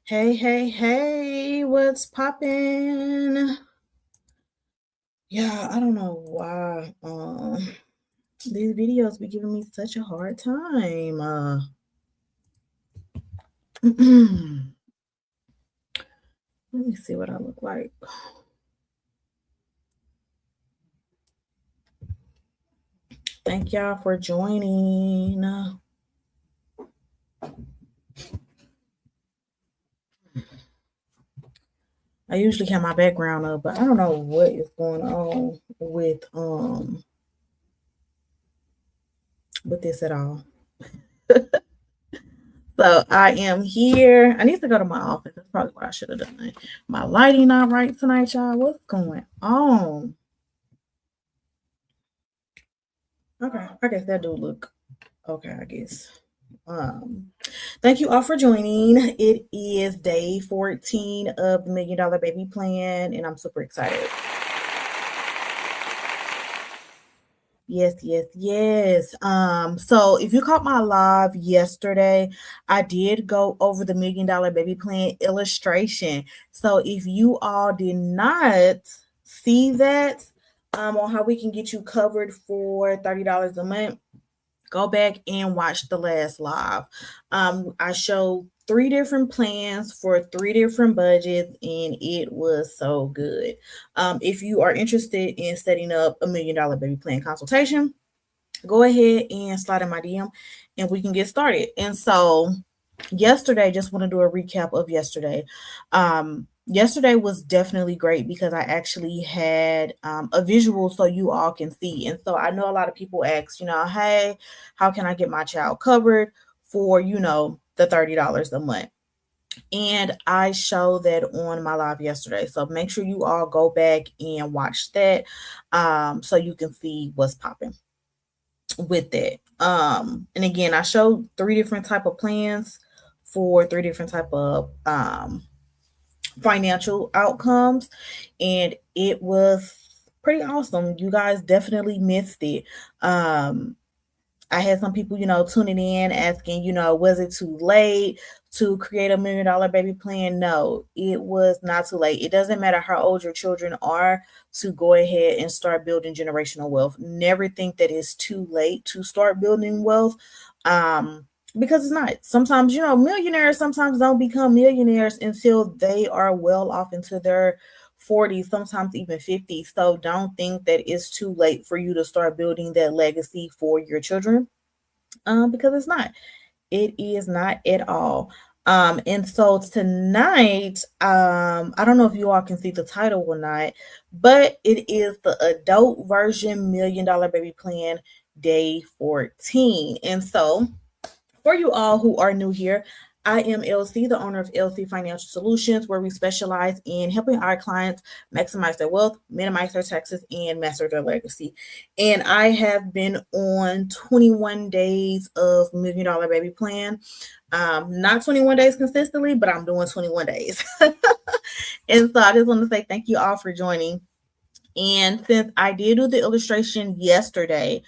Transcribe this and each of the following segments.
Hey, hey, hey, what's poppin'? Yeah, I don't know why these videos be giving me such a hard time. Let me see what I look like. Thank y'all for joining. I usually have my background up, but I don't know what is going on with this at all. So I am here. I need to go to my office. That's probably what I should have done. My lighting not right tonight, y'all. What's going on? Okay, I guess that do look okay, I guess. Thank you all for joining. It is day 14 of the $1 Million Baby Plan, and I'm super excited. Yes, yes, yes. So if you caught my live yesterday, I did go over the $1 Million Baby Plan illustration. So if you all did not see that, on how we can get you covered for $30 a month, go back and watch the last live. I showed 3 different plans for 3 different budgets, and it was so good. If you are interested in setting up a $1 Million Baby Plan consultation, go ahead and slide in my DM and we can get started. And so yesterday, just want to do a recap of yesterday. Yesterday was definitely great because I actually had a visual so you all can see. And so I know a lot of people ask, hey, how can I get my child covered for, the $30 a month? And I showed that on my live yesterday. So make sure you all go back and watch that so you can see what's popping with that. And again, I showed 3 different type of plans for 3 different type of financial outcomes, and it was pretty awesome. You guys definitely missed it. I had some people, tuning in asking, was it too late to create a $1 Million Baby Plan? No, it was not too late. It doesn't matter how old your children are to go ahead and start building generational wealth. Never think that it's too late to start building wealth. Because it's not. Sometimes, millionaires sometimes don't become millionaires until they are well off into their 40s, sometimes even 50s. So don't think that it's too late for you to start building that legacy for your children, because it's not. It is not at all. And so tonight, I don't know if you all can see the title or not, but it is the adult version $1 Million Baby Plan day 14. And so for you all who are new here, I am LC, the owner of LC Financial Solutions, where we specialize in helping our clients maximize their wealth, minimize their taxes, and master their legacy. And I have been on 21 days of Million Dollar Baby Plan. Not 21 days consistently, but I'm doing 21 days. And so I just want to say thank you all for joining. And since I did do the illustration yesterday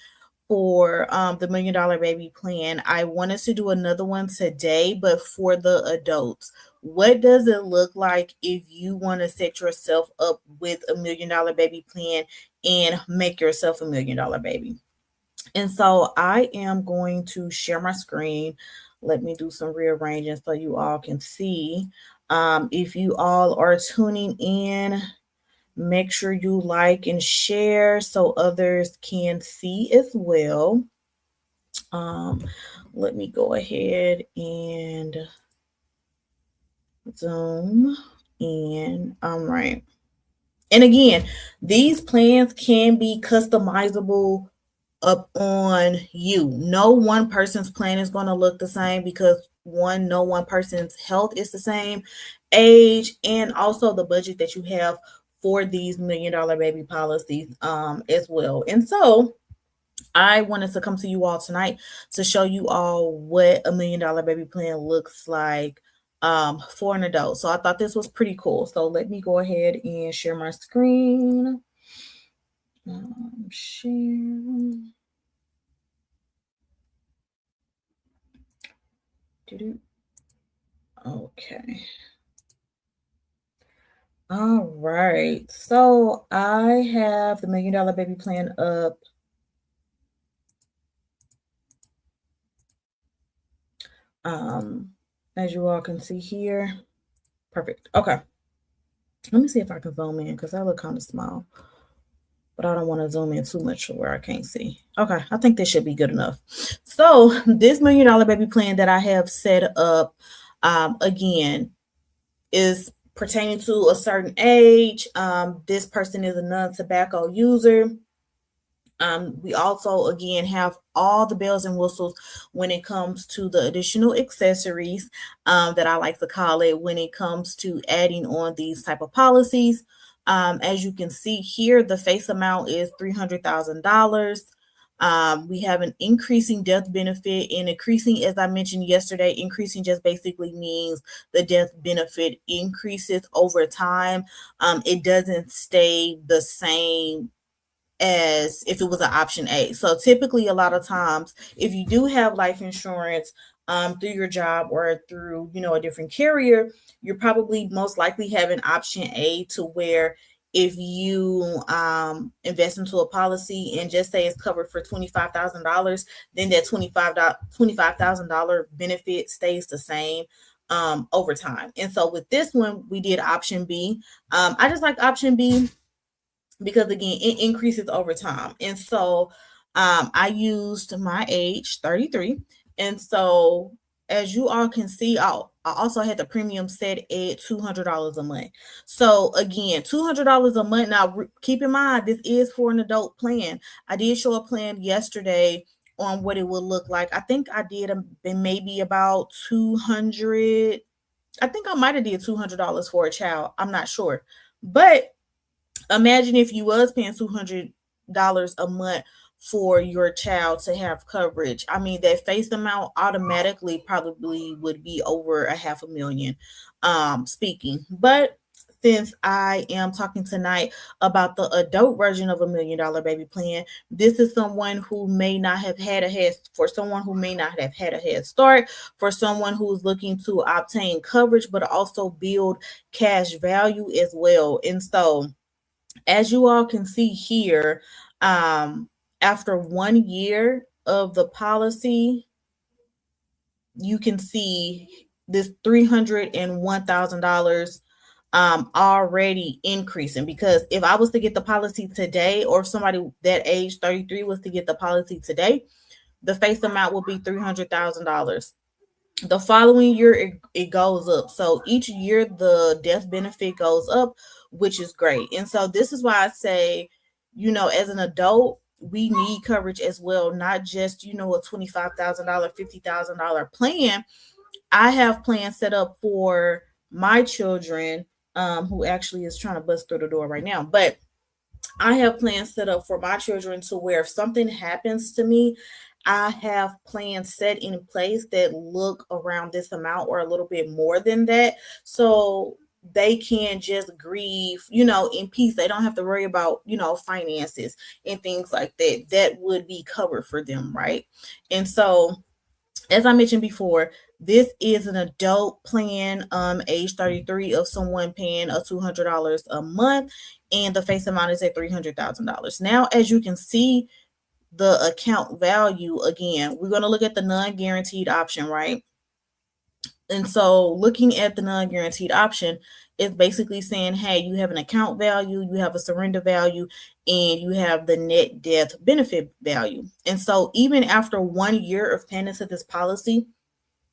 for the Million Dollar Baby Plan, I wanted to do another one today, but for the adults. What does it look like if you want to set yourself up with a Million Dollar Baby Plan and make yourself a Million Dollar Baby? And so I am going to share my screen. Let me do some rearranging so you all can see. If you all are tuning in, make sure you like and share so others can see as well. Let me go ahead and zoom in. Right. And again, these plans can be customizable up on you. No one person's plan is going to look the same because no one person's health is the same, age, and also the budget that you have for these Million Dollar Baby policies as well. And so I wanted to come to you all tonight to show you all what a Million Dollar Baby Plan looks like for an adult. So I thought this was pretty cool. So let me go ahead and share my screen. Share. Okay. All right. So I have the Million Dollar Baby Plan up. As you all can see here. Perfect. Okay. Let me see if I can zoom in because I look kind of small. But I don't want to zoom in too much where I can't see. Okay, I think this should be good enough. So this Million Dollar Baby Plan that I have set up, again, is pertaining to a certain age. This person is a non-tobacco user. We also, again, have all the bells and whistles when it comes to the additional accessories that I like to call it when it comes to adding on these type of policies. As you can see here, the face amount is $300,000. We have an increasing death benefit, and increasing, as I mentioned yesterday, increasing just basically means the death benefit increases over time. It doesn't stay the same as if it was an option A. So typically a lot of times if you do have life insurance through your job or through, a different carrier, you're probably most likely having option A to where if you invest into a policy and just say it's covered for $25,000, then that $25,000 benefit stays the same over time. And so with this one, we did option B. I just like option B because again, it increases over time. And so I used my age, 33. And so as you all can see, I also had the premium set at $200 a month. So again, $200 a month. Now, keep in mind, this is for an adult plan. I did show a plan yesterday on what it would look like. I think I did maybe about 200. I think I might have did $200 for a child. I'm not sure. But imagine if you was paying $200 a month for your child to have coverage. I mean, that face amount automatically probably would be over $500,000 speaking. But since I am talking tonight about the adult version of a Million Dollar Baby Plan, this is someone who may not have had a head start, for someone who's looking to obtain coverage, but also build cash value as well. And so as you all can see here, after 1 year of the policy, you can see this $301,000 already increasing, because if I was to get the policy today, or if somebody that age 33 was to get the policy today, the face amount will be $300,000. The following year, it goes up. So each year, the death benefit goes up, which is great. And so this is why I say, as an adult, we need coverage as well, not just, a $25,000, $50,000 plan. I have plans set up for my children, who actually is trying to bust through the door right now. But I have plans set up for my children to where if something happens to me, I have plans set in place that look around this amount or a little bit more than that. So they can just grieve, in peace. They don't have to worry about, finances and things like that. That would be covered for them, right? And so, as I mentioned before, this is an adult plan, age 33, of someone paying a $200 a month, and the face amount is at $300,000. Now, as you can see, the account value again, we're going to look at the non-guaranteed option, right? And so looking at the non-guaranteed option is basically saying, hey, you have an account value, you have a surrender value, and you have the net death benefit value. And so even after 1 year of paying into this policy,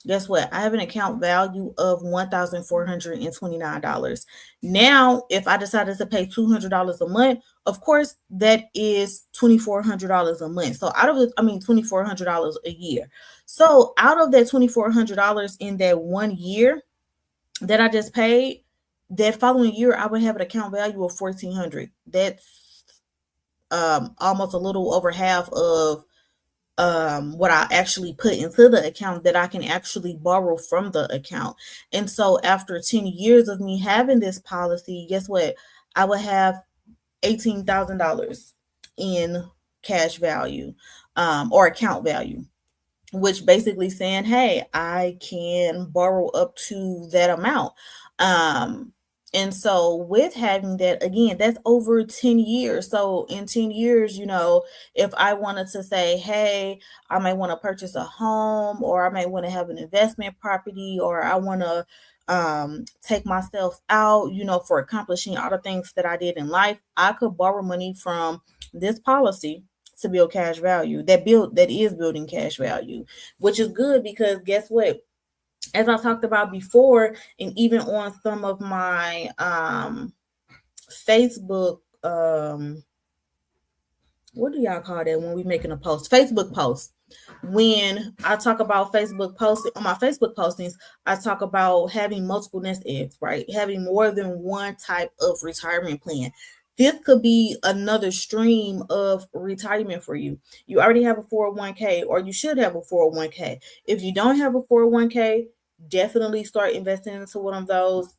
guess what? I have an account value of $1,429. Now, if I decided to pay $200 a month, of course, that is $2,400 a month. So $2,400 a year. So out of that $2,400 in that 1 year that I just paid, that following year I would have an account value of $1,400. That's almost a little over half of what I actually put into the account that I can actually borrow from the account. And so after 10 years of me having this policy, guess what? I would have $18,000 in cash value, or account value, which basically saying, hey, I can borrow up to that amount. And so with having that, again, that's over 10 years. So in 10 years, if I wanted to say, hey, I might want to purchase a home, or I might want to have an investment property, or I want to take myself out, for accomplishing all the things that I did in life, I could borrow money from this policy to build cash value, that is building cash value, which is good because guess what? As I talked about before, and even on some of my Facebook, what do y'all call that when we making a post? Facebook posts. When I talk about Facebook posts on my Facebook postings, I talk about having multiple nest eggs, right? Having more than one type of retirement plan. This could be another stream of retirement for you. You already have a 401k, or you should have a 401k. If you don't have a 401k, definitely start investing into one of those.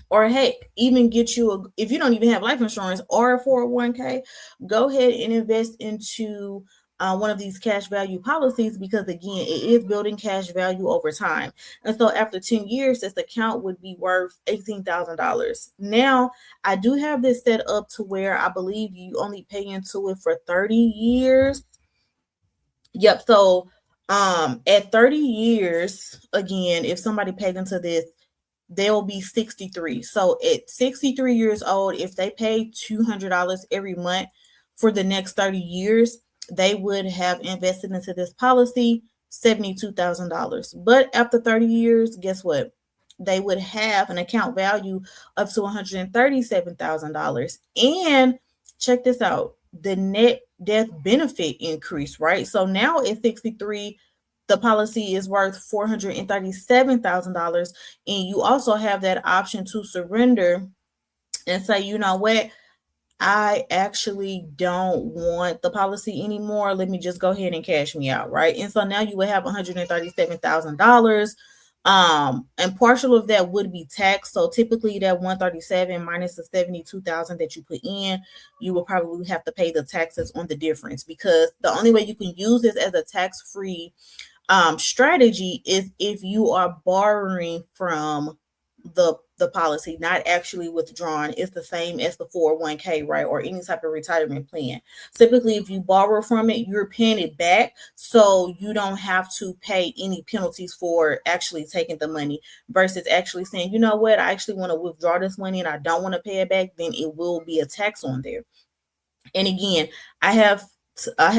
Or heck, even get you if you don't even have life insurance or a 401k, go ahead and invest into one of these cash value policies, because again, it is building cash value over time. And so after 10 years, this account would be worth $18,000. Now, I do have this set up to where I believe you only pay into it for 30 years. Yep. So at 30 years, again, if somebody paid into this, they'll be 63. So at 63 years old, if they pay $200 every month for the next 30 years, they would have invested into this policy $72,000. But after 30 years, guess what? They would have an account value up to $137,000. And check this out, the net death benefit increase, right? So now at 63, the policy is worth $437,000, and you also have that option to surrender and say, you know what, I actually don't want the policy anymore. Let me just go ahead and cash me out, right? And so now you would have $137,000. And partial of that would be taxed. So typically that 137 minus the 72,000 that you put in, you will probably have to pay the taxes on the difference, because the only way you can use this as a tax-free strategy is if you are borrowing from the policy, not actually withdrawing. It's the same as the 401k, right? Or any type of retirement plan. Typically, if you borrow from it, you're paying it back, so you don't have to pay any penalties for actually taking the money, versus actually saying, you know what, I actually want to withdraw this money and I don't want to pay it back, then it will be a tax on there. And again, I have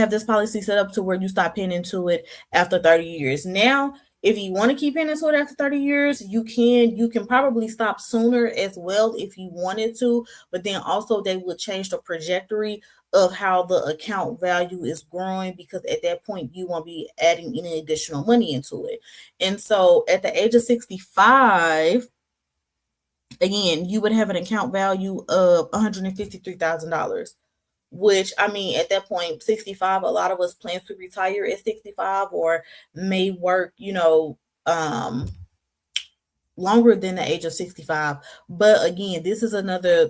this policy set up to where you stop paying into it after 30 years. Now, If you want to keep into it after 30 years, you can probably stop sooner as well if you wanted to, but then also they would change the trajectory of how the account value is growing, because at that point you won't be adding any additional money into it. And so at the age of 65, again, you would have an account value of $153,000, which, I mean, at that point, 65, a lot of us plan to retire at 65 or may work, longer than the age of 65. But again, this is another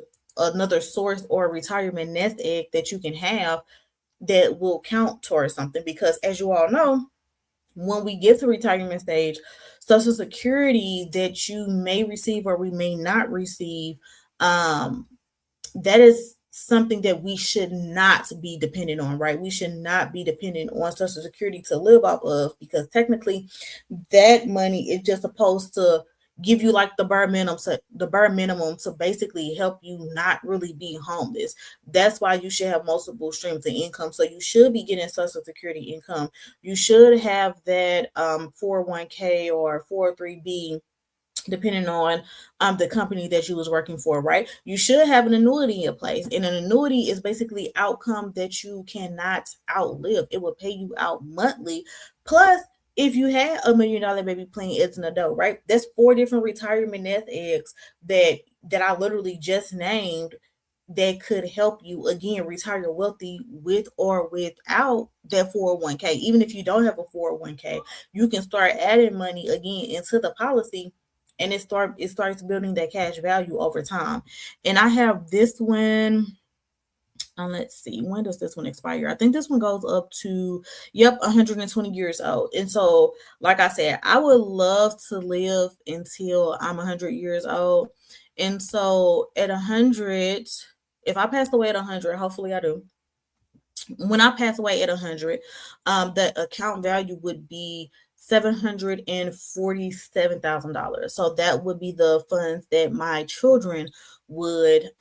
source or retirement nest egg that you can have that will count towards something, because as you all know, when we get to retirement stage, Social Security that you may receive or we may not receive, that is something that we should not be dependent on, right? We should not be dependent on Social Security to live off of, because technically that money is just supposed to give you like the bare minimum to basically help you not really be homeless. That's why you should have multiple streams of income. So you should be getting Social Security income. You should have that 401k or 403b, depending on the company that you was working for, right? You should have an annuity in place. And an annuity is basically outcome that you cannot outlive. It will pay you out monthly. Plus, if you had $1 million baby plan as an adult, right? That's 4 different retirement nest eggs that I literally just named that could help you again retire wealthy with or without that 401k. Even if you don't have a 401k, you can start adding money again into the policy, and it starts building that cash value over time. And I have this one. Let's see, when does this one expire? I think this one goes up to 120 years old. And so, like I said, I would love to live until I'm 100 years old. And so at 100, if I passed away at 100, hopefully I do. When I pass away at 100, the account value would be $747,000. So that would be the funds that my children would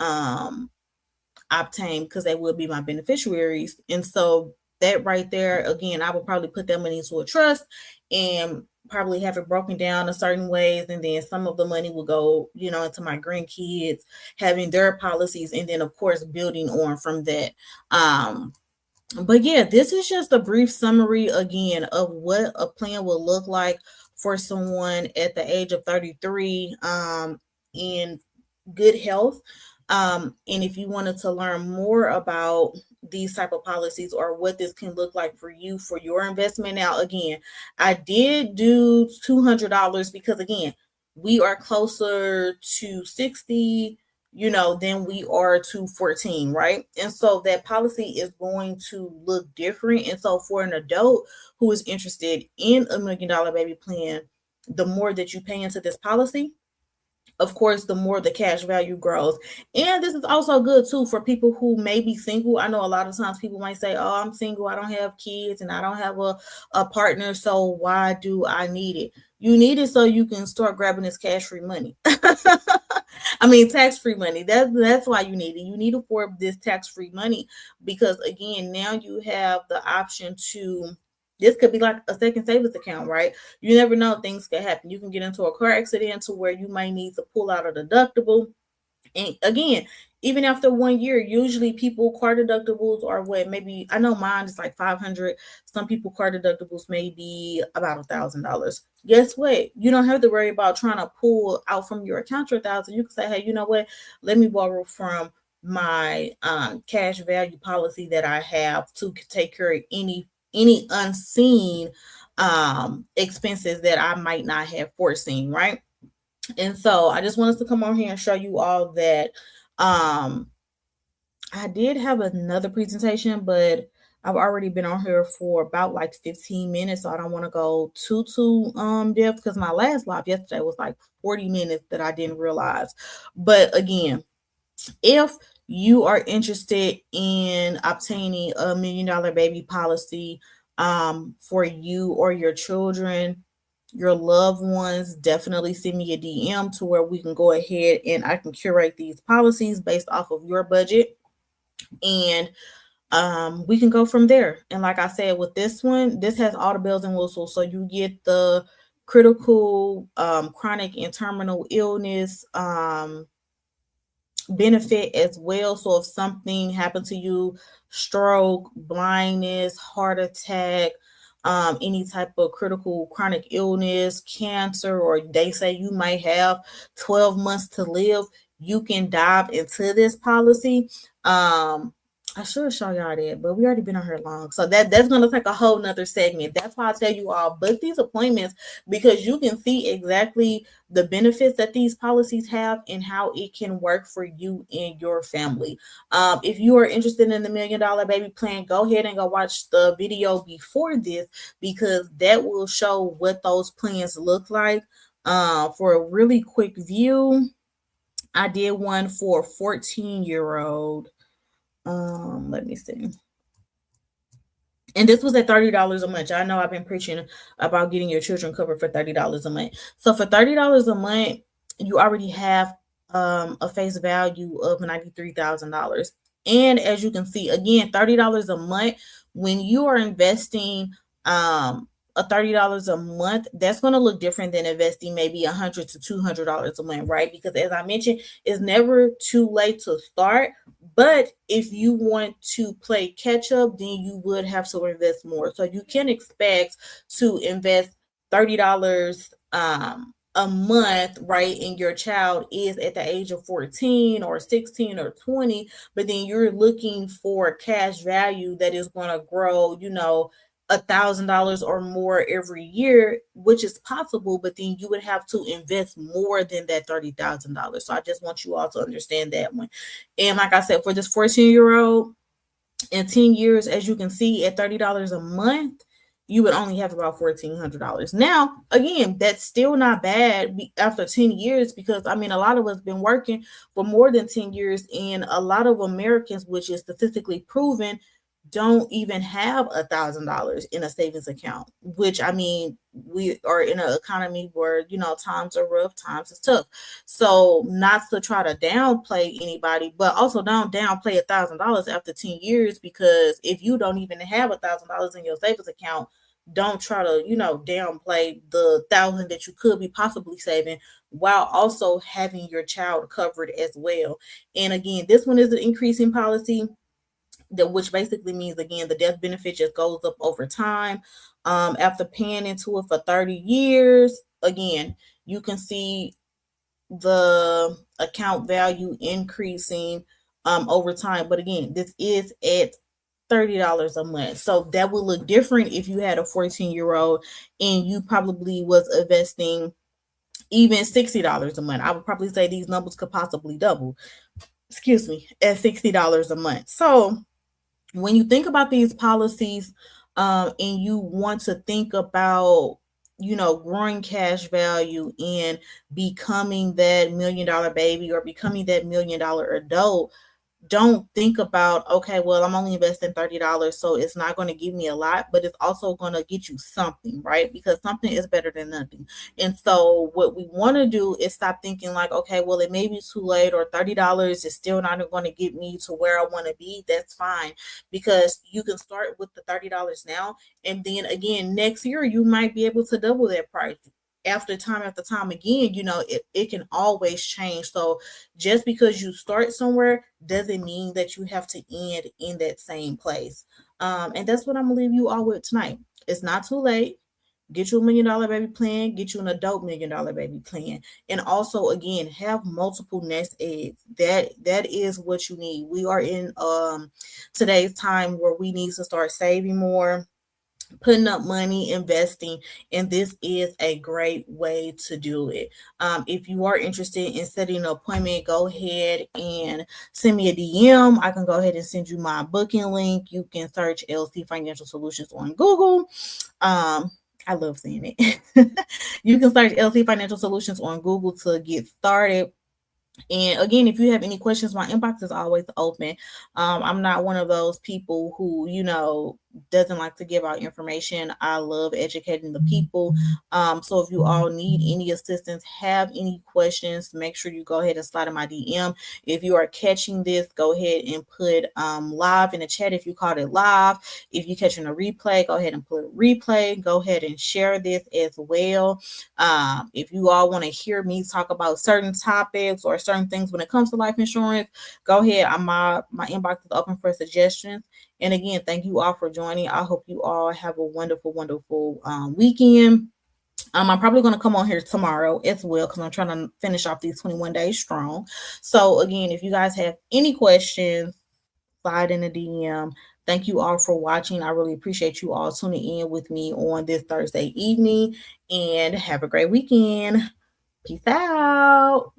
obtain, because they would be my beneficiaries. And so that right there, again, I would probably put that money into a trust and probably have it broken down in certain ways, and then some of the money will go, into my grandkids having their policies, and then of course building on from that. But yeah, this is just a brief summary again of what a plan will look like for someone at the age of 33, in good health. And if you wanted to learn more about these type of policies or what this can look like for you for your investment, now again, I did do $200 because again, we are closer to 60, than we are to 14, right? And so that policy is going to look different. And so for an adult who is interested in $1 million baby plan, the more that you pay into this policy, of course, the more the cash value grows. And this is also good too for people who may be single. I know a lot of times people might say, oh, I'm single, I don't have kids, and I don't have a partner, so why do I need it? You need it so you can start grabbing this cash-free money. I mean, tax-free money. That's why you need it. You need it for this tax-free money, because again, now you have the option to, this could be like a second savings account, right? You never know, things can happen. You can get into a car accident to where you might need to pull out a deductible. And again, even after 1 year, usually people car deductibles are what, maybe, I know mine is like 500. Some people car deductibles may be about $1,000. Guess what? You don't have to worry about trying to pull out from your account your 1,000. You can say, hey, you know what? Let me borrow from my cash value policy that I have to take care of any unseen expenses that I might not have foreseen, right? And so I just wanted to come on here and show you all that. I did have another presentation, but I've already been on here for about like 15 minutes, so I don't want to go too depth, because my last live yesterday was like 40 minutes that I didn't realize. But again, if you are interested in obtaining $1 million baby policy for you or your children, your loved ones, definitely send me a DM to where we can go ahead and I can curate these policies based off of your budget, and we can go from there. And like I said, with this one, this has all the bells and whistles. So you get the critical, chronic and terminal illness benefit as well. So if something happened to you, stroke, blindness, heart attack, any type of critical chronic illness, cancer, or they say you might have 12 months to live, you can dive into this policy. I should show y'all that, but we already been on here long. So that's gonna take a whole nother segment. That's why I tell you all book these appointments, because you can see exactly the benefits that these policies have and how it can work for you and your family. If you are interested in the $1 Million Baby Plan, go ahead and go watch the video before this, because that will show what those plans look like. For a really quick view, I did one for a 14-year-old. Let me see. And this was at $30 a month. I know I've been preaching about getting your children covered for $30 a month. So for $30 a month, you already have a face value of $93,000. And as you can see, again, $30 a month, when you are investing a $30 a month, that's going to look different than investing maybe $100 to $200 a month, right? Because as I mentioned, it's never too late to start. But if you want to play catch up, then you would have to invest more. So you can expect to invest $30 a month, right? And your child is at the age of 14 or 16 or 20, but then you're looking for cash value that is going to grow, $1,000 or more every year, which is possible, but then you would have to invest more than that $30,000. So I just want you all to understand that one. And like I said, for this 14-year-old, in 10 years, as you can see, at $30 a month, you would only have about $1,400. Now, again, that's still not bad after 10 years, because a lot of us been working for more than 10 years, and a lot of Americans, which is statistically proven, don't even have $1,000 in a savings account, which we are in an economy where, times are rough, times is tough. So not to try to downplay anybody, but also don't downplay $1,000 after 10 years, because if you don't even have $1,000 in your savings account, don't try to, downplay the $1,000 that you could be possibly saving while also having your child covered as well. And again, this one is an increasing policy, which basically means, again, the death benefit just goes up over time. After paying into it for 30 years, again, you can see the account value increasing over time. But again, this is at $30 a month. So that would look different if you had a 14-year-old and you probably was investing even $60 a month. I would probably say these numbers could possibly double, at $60 a month. So when you think about these policies, and you want to think about, growing cash value and becoming that $1 Million baby or becoming that $1 Million adult, don't think about, okay, well, I'm only investing $30, so it's not going to give me a lot, but it's also going to get you something, right? Because something is better than nothing. And so what we want to do is stop thinking like, okay, well, it may be too late, or $30 is still not going to get me to where I want to be. That's fine, because you can start with the $30 now, and then again, next year, you might be able to double that price. After time again, it can always change. So just because you start somewhere doesn't mean that you have to end in that same place. And that's what I'm gonna leave you all with tonight. It's not too late. Get you a $1 Million Baby Plan, get you an adult $1 Million Baby Plan. And also, again, have multiple nest eggs. That is what you need. We are in today's time where we need to start saving more, putting up money, investing, and this is a great way to do it. If you are interested in setting an appointment, go ahead and send me a DM. I can go ahead and send you my booking link. You can search LC Financial Solutions on Google. I love saying it. You can search LC Financial Solutions on Google to get started. And again, if you have any questions, my inbox is always open. I'm not one of those people who, doesn't like to give out information. I love educating the people. So if you all need any assistance, have any questions, make sure you go ahead and slide in my DM. If you are catching this, go ahead and put live in the chat if you caught it live. If you're catching a replay, go ahead and put replay. Go ahead and share this as well. If you all want to hear me talk about certain topics or certain things when it comes to life insurance, go ahead. My inbox is open for suggestions. And again, thank you all for joining. I hope you all have a wonderful, wonderful weekend. I'm probably going to come on here tomorrow as well because I'm trying to finish off these 21 days strong. So again, if you guys have any questions, slide in the DM. Thank you all for watching. I really appreciate you all tuning in with me on this Thursday evening, and have a great weekend. Peace out.